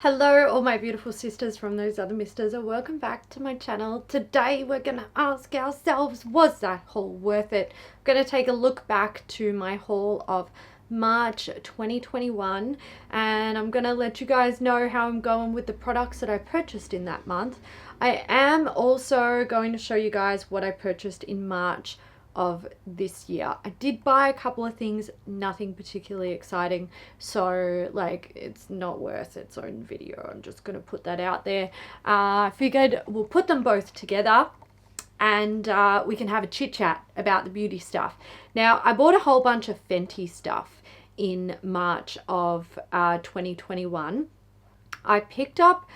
Hello all my beautiful sisters from those other misters, and welcome back to my channel. Today we're going to ask ourselves, was that haul worth it? I'm going to take a look back to my haul of March 2021 and I'm going to let you guys know how I'm going with the products that I purchased in that month. I am also going to show you guys what I purchased in March of this year. I did buy a couple of things, nothing particularly exciting, so like it's not worth its own video. I'm just gonna put that out there. I figured we'll put them both together and we can have a chit chat about the beauty stuff. Now I bought a whole bunch of Fenty stuff in March of 2021. I picked up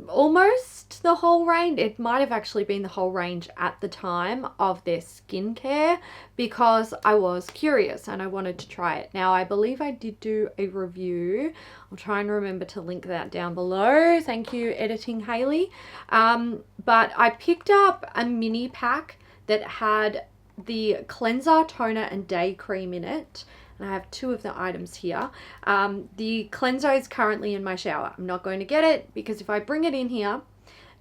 almost the whole range. It might have actually been the whole range at the time of their skincare because I was curious and I wanted to try it. Now I believe I did do a review. I'll try and remember to link that down below. Thank you, editing Hailey. But I picked up a mini pack that had the cleanser, toner and day cream in it. I have two of the items here. The cleanser is currently in my shower. I'm not going to get it because if I bring it in here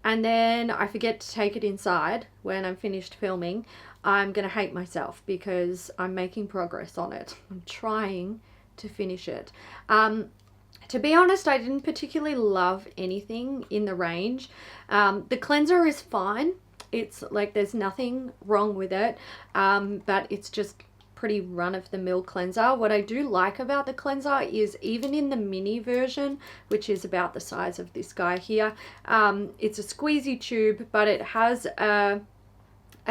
and then I forget to take it inside when I'm finished filming, I'm going to hate myself because I'm making progress on it. I'm trying to finish it. To be honest, I didn't particularly love anything in the range. The cleanser is fine. It's like there's nothing wrong with it, but it's just pretty run-of-the-mill cleanser. What I do like about the cleanser is even in the mini version, which is about the size of this guy here, it's a squeezy tube, but it has a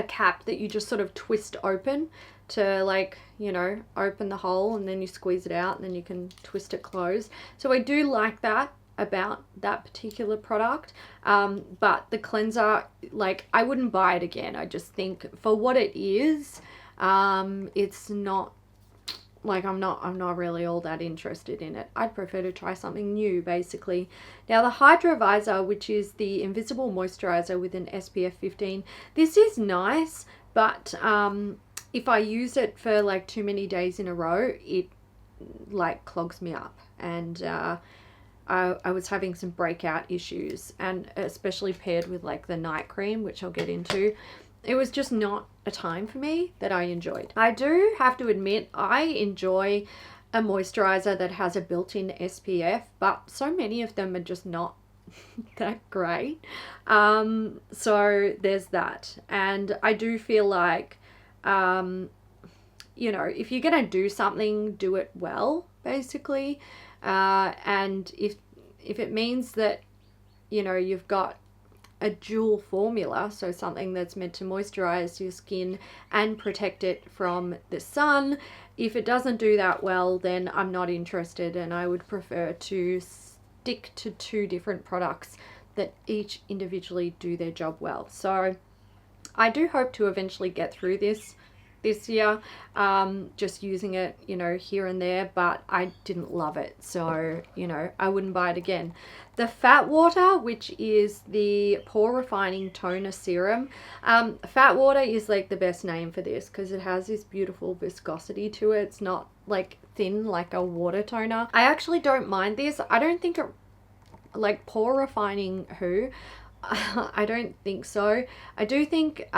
cap that you just sort of twist open to, like, you know, open the hole and then you squeeze it out and then you can twist it closed. So I do like that about that particular product, but the cleanser, like, I wouldn't buy it again. I just think for what it is, it's not like I'm not really all that interested in it. I'd prefer to try something new, basically. Now the Hydro Visor, which is the invisible moisturizer with an SPF 15, this is nice, but if I use it for like too many days in a row, it like clogs me up, and I was having some breakout issues, and especially paired with like the night cream, which I'll get into. It was just not a time for me that I enjoyed. I do have to admit I enjoy a moisturizer that has a built-in SPF, but so many of them are just not that great. So there's that. And I do feel like, you know, if you're going to do something, do it well, basically. And if it means that, you know, you've got a dual formula, so something that's meant to moisturize your skin and protect it from the sun, if it doesn't do that well, then I'm not interested, and I would prefer to stick to two different products that each individually do their job well. So I do hope to eventually get through this year, just using it, you know, here and there, but I didn't love it, so, you know, I wouldn't buy it again. The Fat Water, which is the pore refining toner serum. Fat Water is like the best name for this because it has this beautiful viscosity to it. It's not like thin like a water toner. I actually don't mind this. I don't think it, like, pore refining who? I don't think so. I do think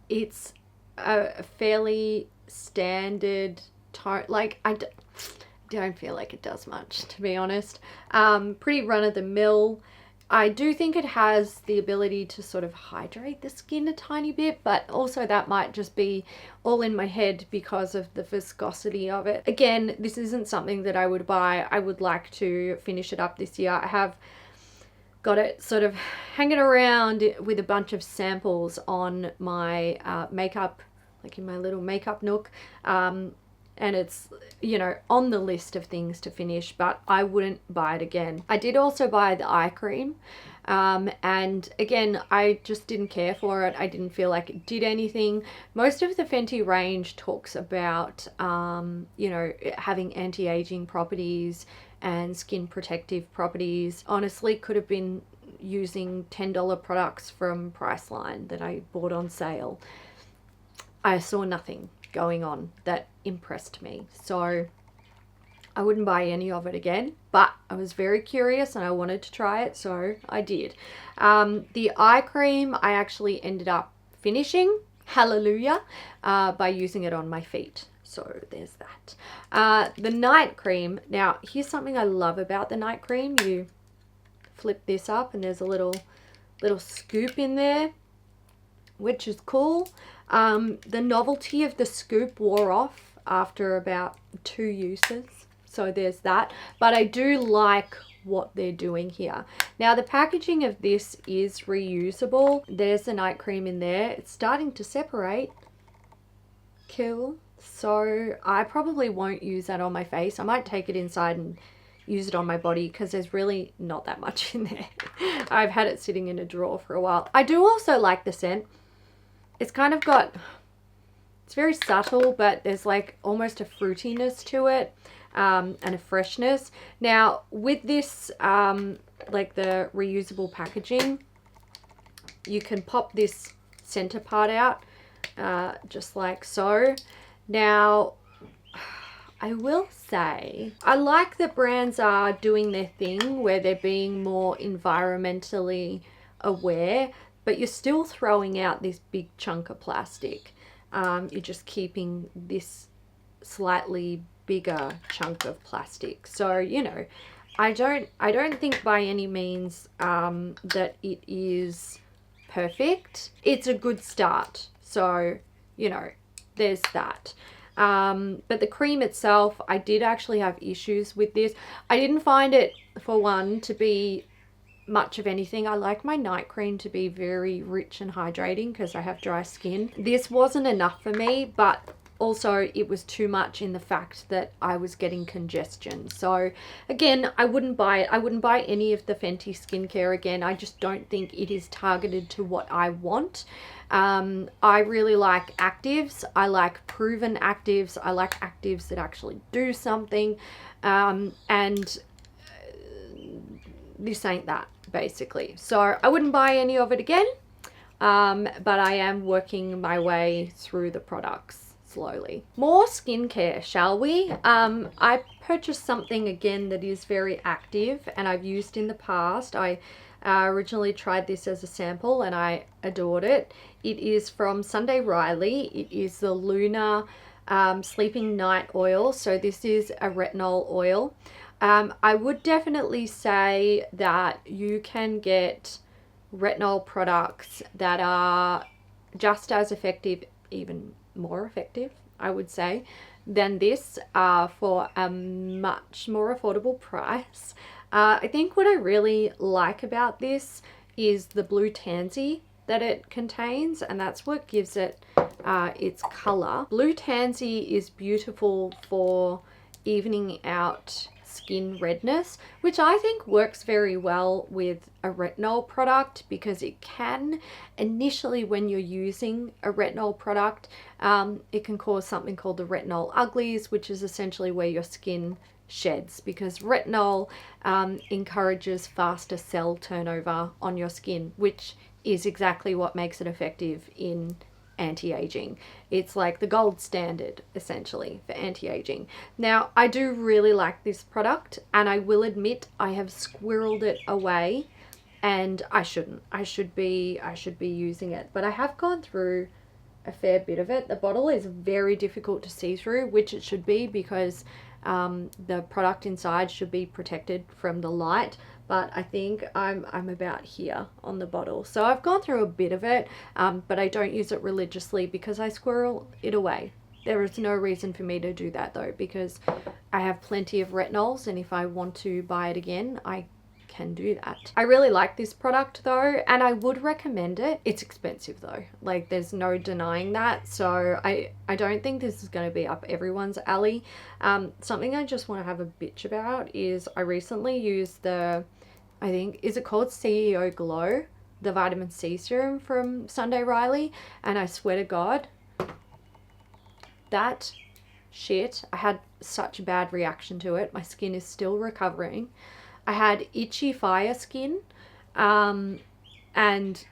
it's a fairly standard tone. Like, I don't feel like it does much, to be honest. Pretty run-of-the-mill. I do think it has the ability to sort of hydrate the skin a tiny bit, but also that might just be all in my head because of the viscosity of it. Again, this isn't something that I would buy. I would like to finish it up this year. I have got it sort of hanging around with a bunch of samples on my makeup, like in my little makeup nook, and it's, you know, on the list of things to finish, but I wouldn't buy it again. I did also buy the eye cream, and again, I just didn't care for it. I didn't feel like it did anything. Most of the Fenty range talks about, you know, having anti-aging properties and skin protective properties. Honestly, could have been using $10 products from Priceline that I bought on sale. I saw nothing going on that impressed me, so I wouldn't buy any of it again, but I was very curious and I wanted to try it, so I did. The eye cream I actually ended up finishing, hallelujah, by using it on my feet. So there's that. The night cream. Now, here's something I love about the night cream. You flip this up and there's a little scoop in there, which is cool. The novelty of the scoop wore off after about 2 uses. So there's that. But I do like what they're doing here. Now, the packaging of this is reusable. There's the night cream in there. It's starting to separate. Cool. So I probably won't use that on my face. I might take it inside and use it on my body because there's really not that much in there. I've had it sitting in a drawer for a while. I do also like the scent. It's kind of got, it's very subtle, but there's like almost a fruitiness to it, and a freshness. Now with this, like the reusable packaging, you can pop this center part out, just like so. Now, I will say, I like that brands are doing their thing where they're being more environmentally aware, but you're still throwing out this big chunk of plastic. You're just keeping this slightly bigger chunk of plastic. So, you know, I don't think by any means that it is perfect. It's a good start. So, you know, there's that. But the cream itself, I did actually have issues with this. I didn't find it, for one, to be much of anything. I like my night cream to be very rich and hydrating because I have dry skin. This wasn't enough for me, but also it was too much in the fact that I was getting congestion. So again, I wouldn't buy it. I wouldn't buy any of the Fenty skincare again. I just don't think it is targeted to what I want. I really like actives. I like proven actives. I like actives that actually do something. And this ain't that, basically. So I wouldn't buy any of it again. But I am working my way through the products slowly. More skincare, shall we? I purchased something again that is very active and I've used in the past. I originally tried this as a sample and I adored it. It is from Sunday Riley. It is the Lunar Sleeping Night Oil. So this is a retinol oil. I would definitely say that you can get retinol products that are just as effective, even more effective, I would say, than this for a much more affordable price. I think what I really like about this is the blue tansy that it contains, and that's what gives it its color. Blue tansy is beautiful for evening out skin redness, which I think works very well with a retinol product, because it can initially, when you're using a retinol product, it can cause something called the retinol uglies, which is essentially where your skin sheds, because retinol encourages faster cell turnover on your skin, which is exactly what makes it effective in anti-aging. It's like the gold standard essentially for anti-aging. Now, I do really like this product, and I will admit I have squirreled it away, and I shouldn't. I should be using it, but I have gone through a fair bit of it. The bottle is very difficult to see through, which it should be, because the product inside should be protected from the light, but I think I'm about here on the bottle. So I've gone through a bit of it, but I don't use it religiously because I squirrel it away. There is no reason for me to do that though, because I have plenty of retinols, and if I want to buy it again, I can do that. I really like this product though, and I would recommend it. It's expensive though, like there's no denying that. So I don't think this is going to be up everyone's alley. Something I just want to have a bitch about is I recently used the, I think, is it called CEO Glow? The vitamin C serum from Sunday Riley, and I swear to God, that shit, I had such a bad reaction to it. My skin is still recovering. I had itchy fire skin, and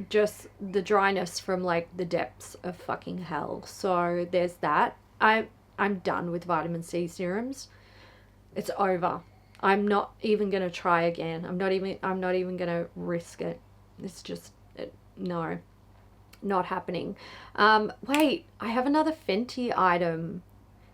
just the dryness from like the depths of fucking hell. So there's that. I'm done with vitamin C serums. It's over. I'm not even going to try again. I'm not even going to risk it. It's just, no, not happening. Wait, I have another Fenty item.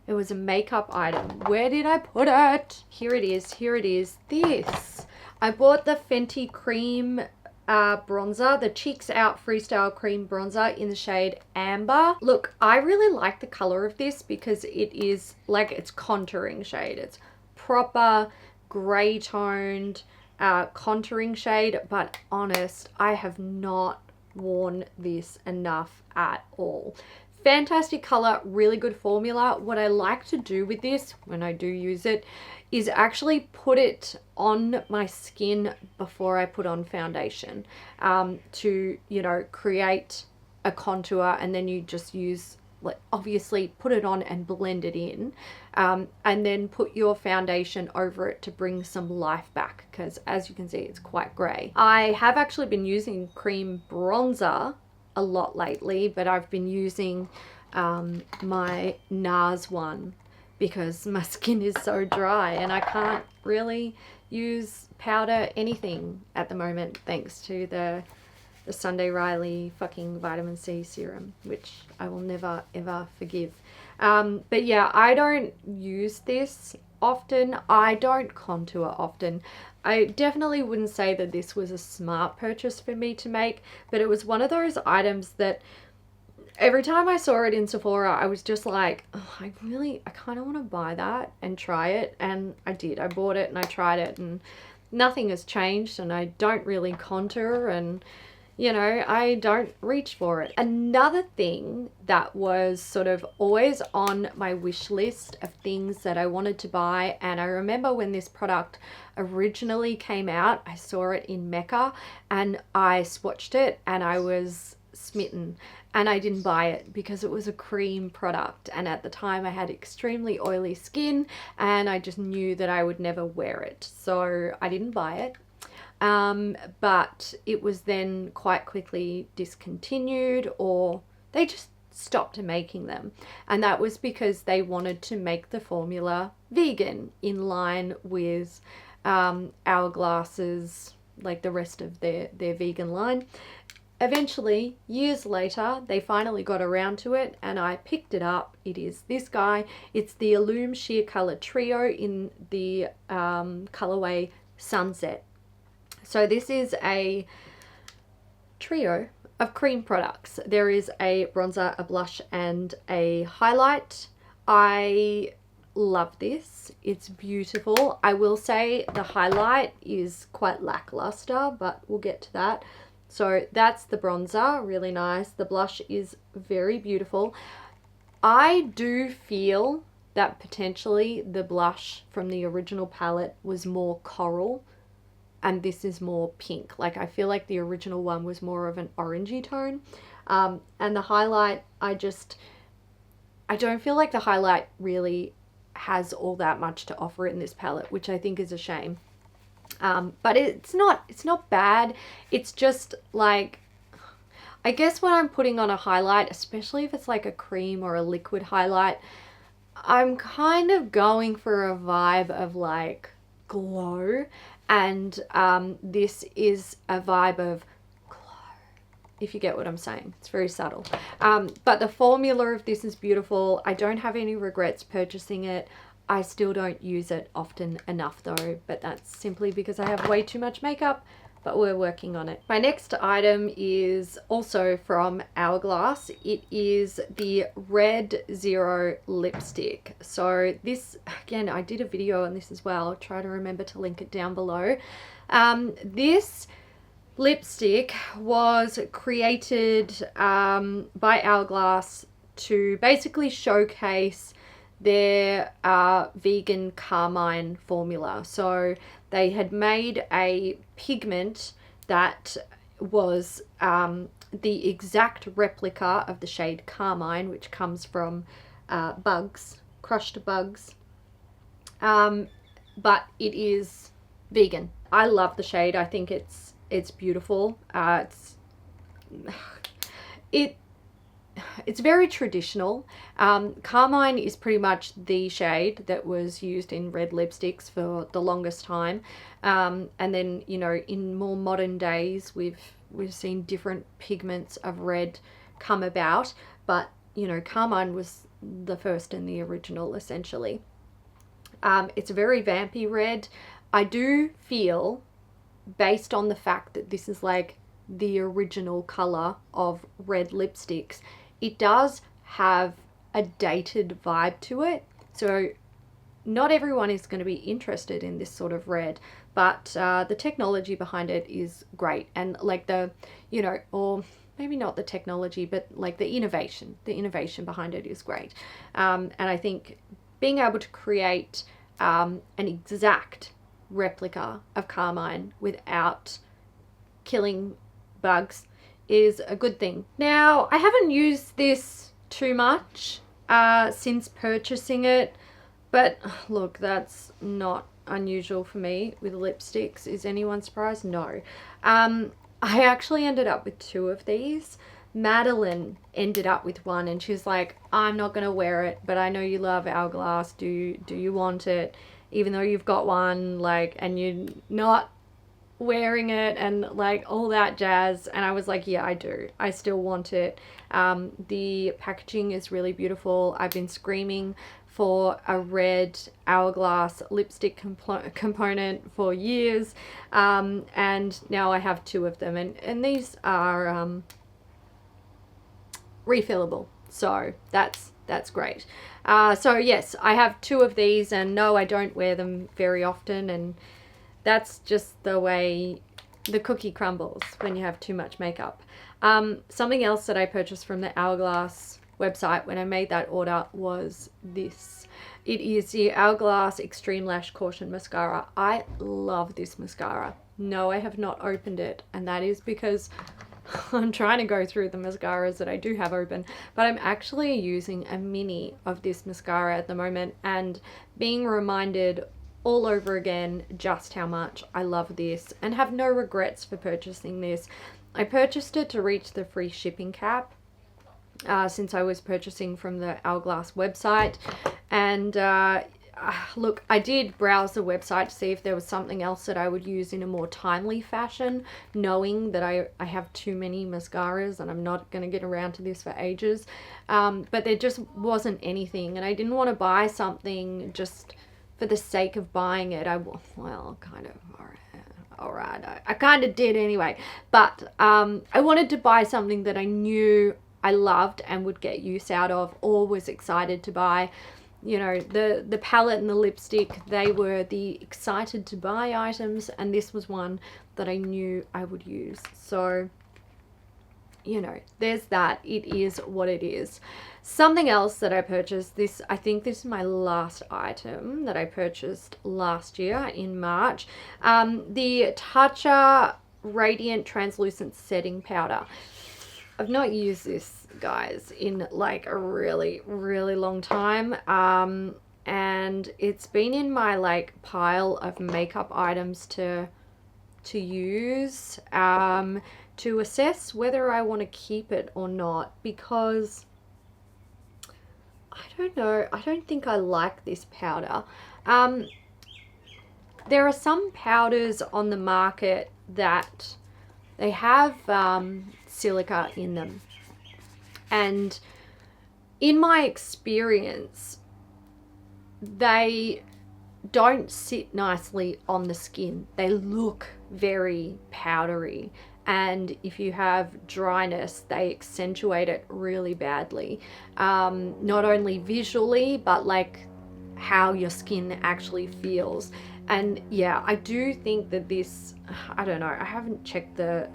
It was a makeup item. Where did I put it? Here it is. Here it is. This. I bought the Fenty cream bronzer, the Cheeks Out Freestyle Cream Bronzer in the shade Amber. Look, I really like the color of this because it is like, it's contouring shade. It's proper gray toned contouring shade, but honest, I have not worn this enough at all. Fantastic color, really good formula. What I like to do with this when I do use it is actually put it on my skin before I put on foundation to, you know, create a contour, and then you just use, like, obviously put it on and blend it in, and then put your foundation over it to bring some life back, because as you can see, it's quite gray. I have actually been using cream bronzer a lot lately, but I've been using my NARS one because my skin is so dry and I can't really use powder anything at the moment, thanks to the Sunday Riley fucking vitamin C serum, which I will never ever forgive. But yeah, I don't use this often. I don't contour often. I definitely wouldn't say that this was a smart purchase for me to make, but it was one of those items that every time I saw it in Sephora, I was just like, oh, I kind of want to buy that and try it. And I did. I bought it and I tried it, and nothing has changed, and I don't really contour, and you know, I don't reach for it. Another thing that was sort of always on my wish list of things that I wanted to buy, and I remember when this product originally came out, I saw it in Mecca and I swatched it and I was smitten, and I didn't buy it because it was a cream product, and at the time I had extremely oily skin and I just knew that I would never wear it, so I didn't buy it. But it was then quite quickly discontinued, or they just stopped making them, and that was because they wanted to make the formula vegan in line with Hourglass's, like the rest of their vegan line. Eventually, years later, they finally got around to it and I picked it up. It is this guy. It's the Illume Sheer Color Trio in the colorway Sunset. So this is a trio of cream products. There is a bronzer, a blush, and a highlight. I love this. It's beautiful. I will say the highlight is quite lackluster, but we'll get to that. So that's the bronzer, really nice. The blush is very beautiful. I do feel that potentially the blush from the original palette was more coral, and this is more pink. Like, I feel like the original one was more of an orangey tone. And the highlight, I don't feel like the highlight really has all that much to offer in this palette, which I think is a shame. But it's not bad. It's just like, I guess when I'm putting on a highlight, especially if it's like a cream or a liquid highlight, I'm kind of going for a vibe of like glow. And this is a vibe of glow, if you get what I'm saying. It's very subtle. But the formula of this is beautiful. I don't have any regrets purchasing it. I still don't use it often enough though, but that's simply because I have way too much makeup, but we're working on it. My next item is also from Hourglass. It is the Red Zero lipstick. So this, again, I did a video on this as well. I'll try to remember to link it down below. This lipstick was created by Hourglass to basically showcase their vegan carmine formula. So they had made a pigment that was the exact replica of the shade carmine, which comes from bugs, crushed bugs, but it is vegan. I love the shade. I think it's beautiful. it's very traditional. Carmine is pretty much the shade that was used in red lipsticks for the longest time. And then, you know, in more modern days, we've seen different pigments of red come about, but you know, Carmine was the first and the original, essentially. It's a very vampy red. I do feel, based on the fact that this is like the original color of red lipsticks, it does have a dated vibe to it. So not everyone is going to be interested in this sort of red, but the technology behind it is great. And like the, you know, or maybe not the technology, but like the innovation behind it is great. And I think being able to create an exact replica of Carmine without killing bugs is a good thing. Now, I haven't used this too much since purchasing it, but look, that's not unusual for me with lipsticks. Is anyone surprised? No. I actually ended up with 2 of these. Madeline ended up with one, and she's like, I'm not gonna wear it, but I know you love Hourglass. Do you want it? Even though you've got one, like, and you're not wearing it and like all that jazz. And I was like, yeah, I do. I still want it. The packaging is really beautiful. I've been screaming for a red Hourglass lipstick component for years, and now I have 2 of them, and these are refillable, so that's great. So yes, I have 2 of these, and no, I don't wear them very often, and that's just the way the cookie crumbles when you have too much makeup. Something else that I purchased from the Hourglass website when I made that order was this. It is the Hourglass Extreme Lash Caution Mascara. I love this mascara. No, I have not opened it, and that is because I'm trying to go through the mascaras that I do have open, but I'm actually using a mini of this mascara at the moment and being reminded all over again just how much I love this and have no regrets for purchasing this. I purchased it to reach the free shipping cap, since I was purchasing from the Hourglass website. And look, I did browse the website to see if there was something else that I would use in a more timely fashion, knowing that I have too many mascaras and I'm not going to get around to this for ages. But there just wasn't anything, and I didn't want to buy something just for the sake of buying it. Well, kind of, all right, I kind of did anyway. But I wanted to buy something that I knew I loved and would get use out of, or was excited to buy. You know, the palette and the lipstick, they were the excited to buy items, and this was one that I knew I would use. So, you know, there's that. It is what it is. Something else that I purchased, I think this is my last item that I purchased last year in March. The Tatcha Radiant Translucent Setting Powder. I've not used this, guys, in like a really, really long time. And it's been in my like pile of makeup items to use, to assess whether I want to keep it or not, because I don't know, I don't think I like this powder. There are some powders on the market that they have silica in them, and in my experience they don't sit nicely on the skin. They look very powdery, and if you have dryness, they accentuate it really badly, not only visually but like how your skin actually feels. And yeah, I do think that this, I don't know, I haven't checked the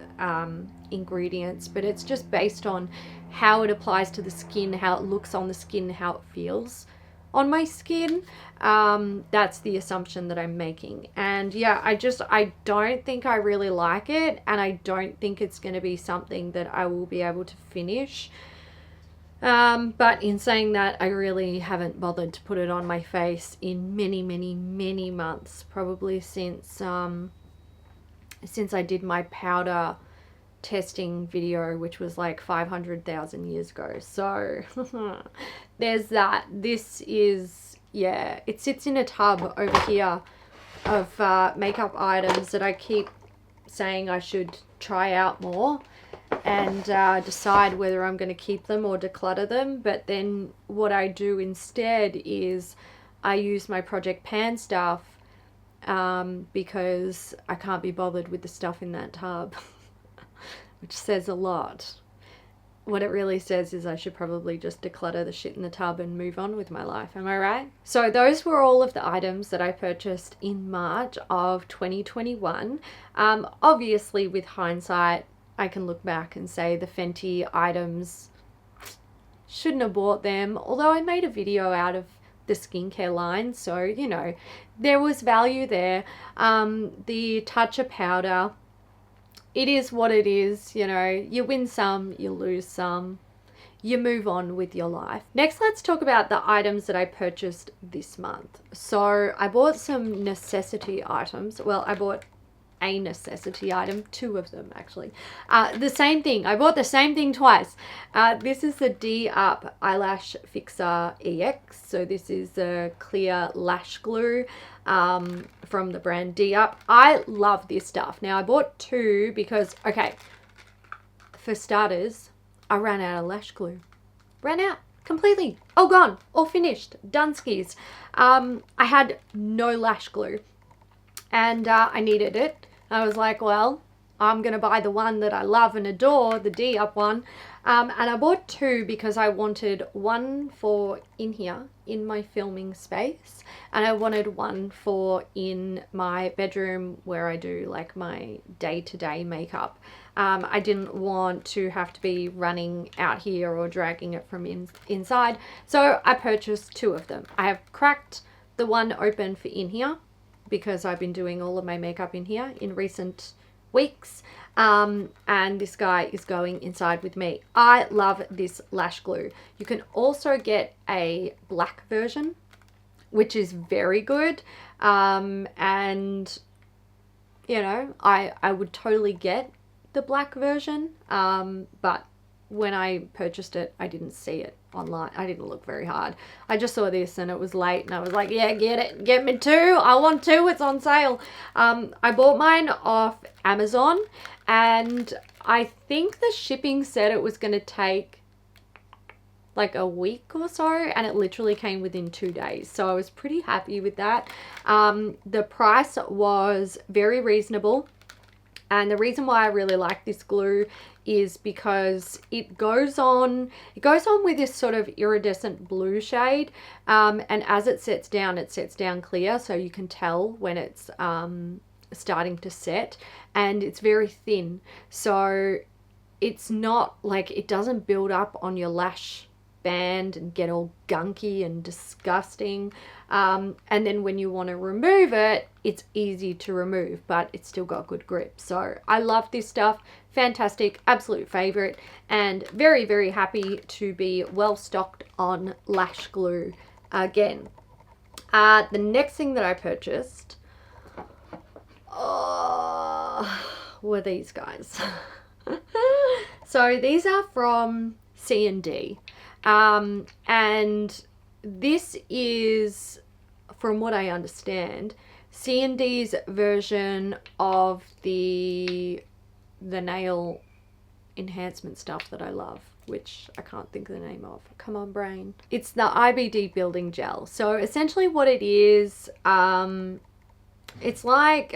ingredients, but it's just based on how it applies to the skin, how it looks on the skin, how it feels on my skin. That's the assumption that I'm making. And yeah, I don't think I really like it, and I don't think it's going to be something that I will be able to finish. But in saying that, I really haven't bothered to put it on my face in many, many, many months, probably since I did my powder testing video, which was like 500,000 years ago. So there's that. This is, yeah, it sits in a tub over here of makeup items that I keep saying I should try out more and decide whether I'm going to keep them or declutter them. But then what I do instead is I use my Project Pan stuff because I can't be bothered with the stuff in that tub, which says a lot. What it really says is I should probably just declutter the shit in the tub and move on with my life. Am I right? So those were all of the items that I purchased in March of 2021. Obviously, with hindsight, I can look back and say the Fenty items, shouldn't have bought them. Although I made a video out of the skincare line, so, you know, there was value there. The Tatcha powder, it is what it is, you know, you win some, you lose some, you move on with your life. Next, let's talk about the items that I purchased this month. So I bought some necessity items. Well, I bought a necessity item, 2 of them actually. The same thing, I bought the same thing twice. This is the D.Up Eyelash Fixer EX. So this is a clear lash glue from the brand D.Up. I love this stuff. Now I bought 2 because, okay, for starters, I ran out of lash glue. Ran out completely. All gone, all finished, done skis. I had no lash glue and I needed it. I was like, well, I'm going to buy the one that I love and adore, the D.Up one. And I bought 2 because I wanted one for in here, in my filming space. And I wanted one for in my bedroom where I do like my day-to-day makeup. I didn't want to have to be running out here or dragging it from inside. So I purchased 2 of them. I have cracked the one open for in here, because I've been doing all of my makeup in here in recent weeks, and this guy is going inside with me. I love this lash glue. You can also get a black version, which is very good, and you know, I would totally get the black version, but when I purchased it, I didn't see it online. I didn't look very hard. I just saw this and it was late and I was like, yeah, get it. Get me 2. I want 2. It's on sale. I bought mine off Amazon and I think the shipping said it was going to take like a week or so, and it literally came within 2 days. So I was pretty happy with that. The price was very reasonable. And the reason why I really like this glue is because it goes on with this sort of iridescent blue shade, and as it sets down clear, so you can tell when it's starting to set, and it's very thin, so it's not like, it doesn't build up on your lash band and get all gunky and disgusting, and then when you want to remove it, it's easy to remove, but it's still got good grip. So I love this stuff. Fantastic, absolute favorite, and very, very happy to be well stocked on lash glue again. The next thing that I purchased were these guys. So these are from C&D. And this is, from what I understand, C&D's version of the nail enhancement stuff that I love, which I can't think of the name of. Come on, brain. It's the IBD building gel. So essentially what it is, it's like,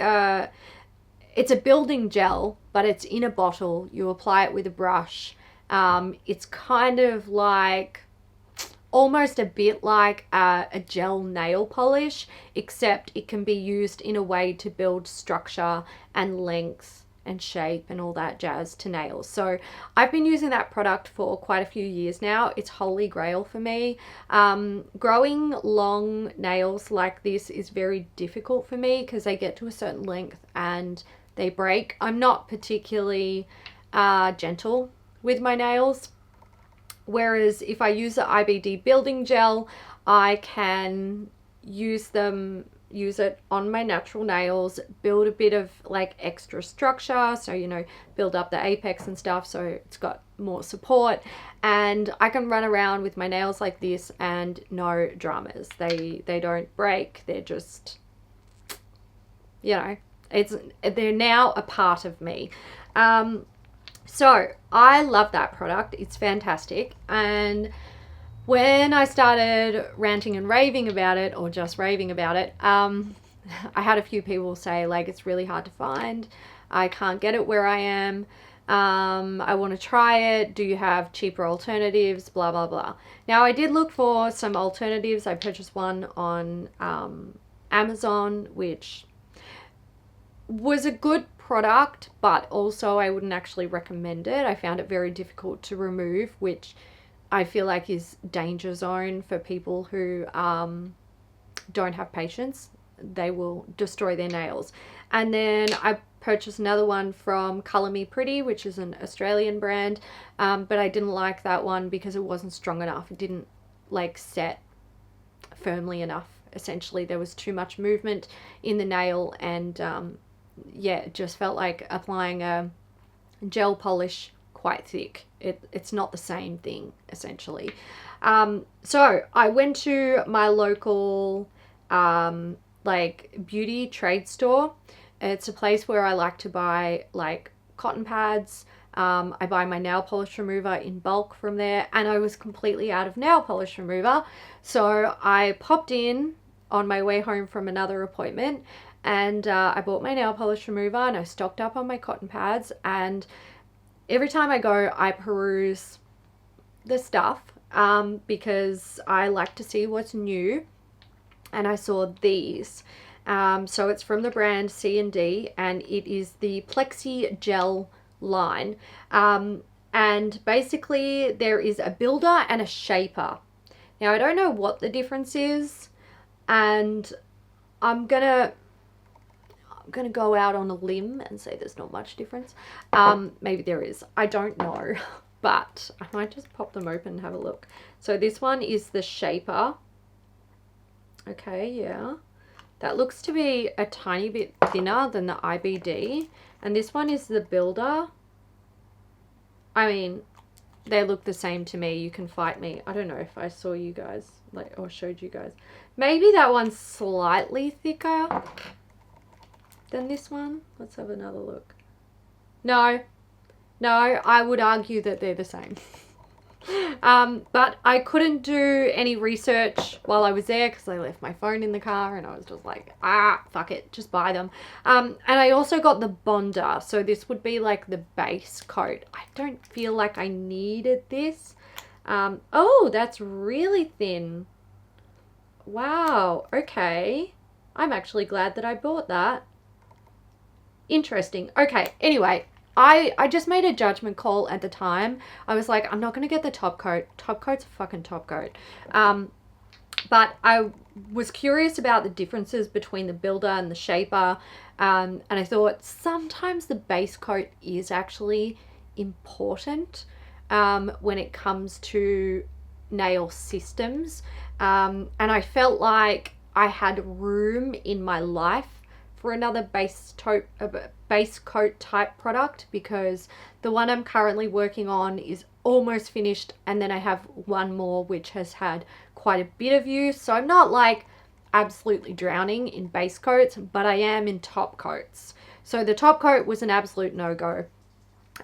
it's a building gel, but it's in a bottle. You apply it with a brush. It's kind of like, almost a bit like a gel nail polish, except it can be used in a way to build structure and length and shape and all that jazz to nails. So I've been using that product for quite a few years now. It's holy grail for me. Growing long nails like this is very difficult for me because they get to a certain length and they break. I'm not particularly gentle with my nails, whereas if I use the IBD building gel, I can use them use it on my natural nails, build a bit of like extra structure, so you know, build up the apex and stuff so it's got more support, and I can run around with my nails like this and no dramas. They don't break. They're just, you know, they're now a part of me. So I love that product. It's fantastic. And when I started ranting and raving about it, or just raving about it, I had a few people say like, it's really hard to find. I can't get it where I am. I want to try it. Do you have cheaper alternatives? Blah, blah, blah. Now I did look for some alternatives. I purchased one on Amazon, which was a good product, but also I wouldn't actually recommend it. I found it very difficult to remove, which I feel like is danger zone for people who don't have patience. They will destroy their nails. And then I purchased another one from Colour Me Pretty, which is an Australian brand, but I didn't like that one because it wasn't strong enough. It didn't like set firmly enough. Essentially, there was too much movement in the nail, and yeah, it just felt like applying a gel polish quite thick. It's not the same thing, essentially. So I went to my local like beauty trade store. It's a place where I like to buy like cotton pads. I buy my nail polish remover in bulk from there, and I was completely out of nail polish remover. So I popped in on my way home from another appointment, and I bought my nail polish remover, and I stocked up on my cotton pads, and every time I go, I peruse the stuff because I like to see what's new, and I saw these. So it's from the brand C&D, and it is the Plexi Gel line. And basically there is a builder and a shaper. Now I don't know what the difference is, and I'm gonna go out on a limb and say there's not much difference. Maybe there is. I don't know. But I might just pop them open and have a look. So this one is the shaper. Okay, yeah. That looks to be a tiny bit thinner than the IBD. And this one is the builder. I mean, they look the same to me. You can fight me. I don't know if I saw you guys, like, or showed you guys. Maybe that one's slightly thicker than this one. Let's have another look. No, I would argue that they're the same. But I couldn't do any research while I was there because I left my phone in the car, and I was just like, fuck it, just buy them. And I also got the bonder, so this would be like the base coat. I don't feel like I needed this. Oh, that's really thin. Wow, okay. I'm actually glad that I bought that. Interesting. Okay, anyway, I just made a judgment call at the time. I was like, I'm not going to get the top coat. Top coat's a fucking top coat. But I was curious about the differences between the builder and the shaper. And I thought sometimes the base coat is actually important when it comes to nail systems. And I felt like I had room in my life for another base coat type product, because the one I'm currently working on is almost finished, and then I have one more which has had quite a bit of use. So I'm not like absolutely drowning in base coats, but I am in top coats. So the top coat was an absolute no-go.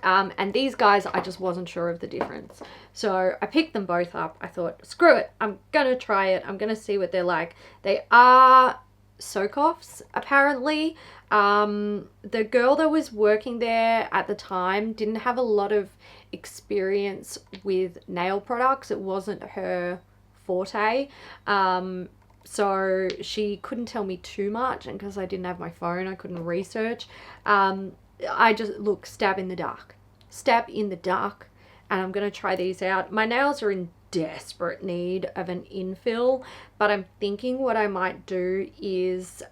And these guys, I just wasn't sure of the difference. So I picked them both up. I thought, screw it, I'm gonna try it. I'm gonna see what they're like. They are soak-offs, apparently. The girl that was working there at the time didn't have a lot of experience with nail products. It wasn't her forte. So she couldn't tell me too much, and because I didn't have my phone, I couldn't research. I just, look, stab in the dark, and I'm going to try these out. My nails are in desperate need of an infill, but I'm thinking what I might do is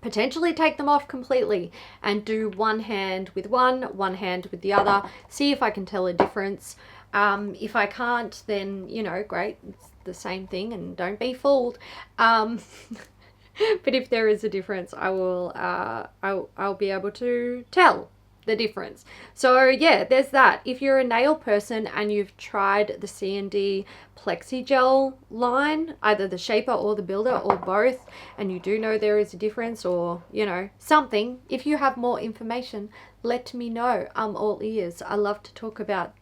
potentially take them off completely and do one hand with one hand with the other, see if I can tell a difference. If I can't, then, you know, great, it's the same thing and don't be fooled. But if there is a difference, I will, I'll be able to tell the difference. So yeah, there's that. If you're a nail person and you've tried the C&D Plexi Gel line, either the shaper or the builder or both, and you do know there is a difference, or, you know, something, if you have more information, let me know. I'm all ears. I love to talk about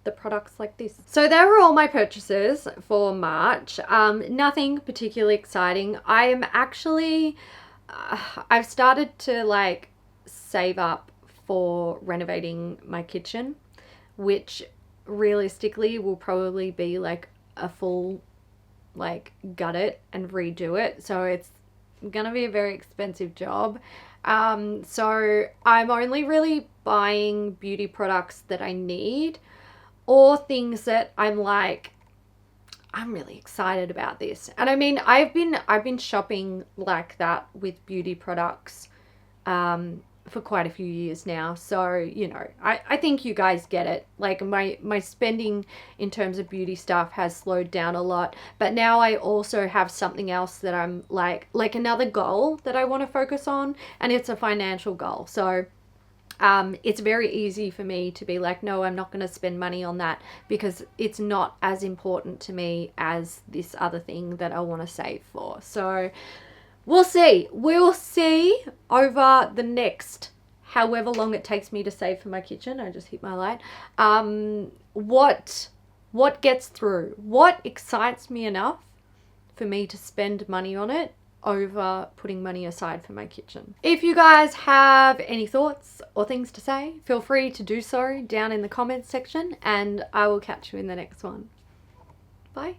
the products like this. So they were all my purchases for March. Nothing particularly exciting. I am actually, I've started to like save up for renovating my kitchen, which realistically will probably be like a full, like, gut it and redo it. So it's gonna be a very expensive job. So I'm only really buying beauty products that I need, or things that I'm like, I'm really excited about this. And I mean, I've been shopping like that with beauty products for quite a few years now. So, you know, I think you guys get it. Like my spending in terms of beauty stuff has slowed down a lot, but now I also have something else that I'm like another goal that I want to focus on, and it's a financial goal. So it's very easy for me to be like, no, I'm not going to spend money on that because it's not as important to me as this other thing that I want to save for. So we'll see. We'll see over the next however long it takes me to save for my kitchen. I just hit my light. What gets through? What excites me enough for me to spend money on it over putting money aside for my kitchen. If you guys have any thoughts or things to say, feel free to do so down in the comments section, and I will catch you in the next one. Bye.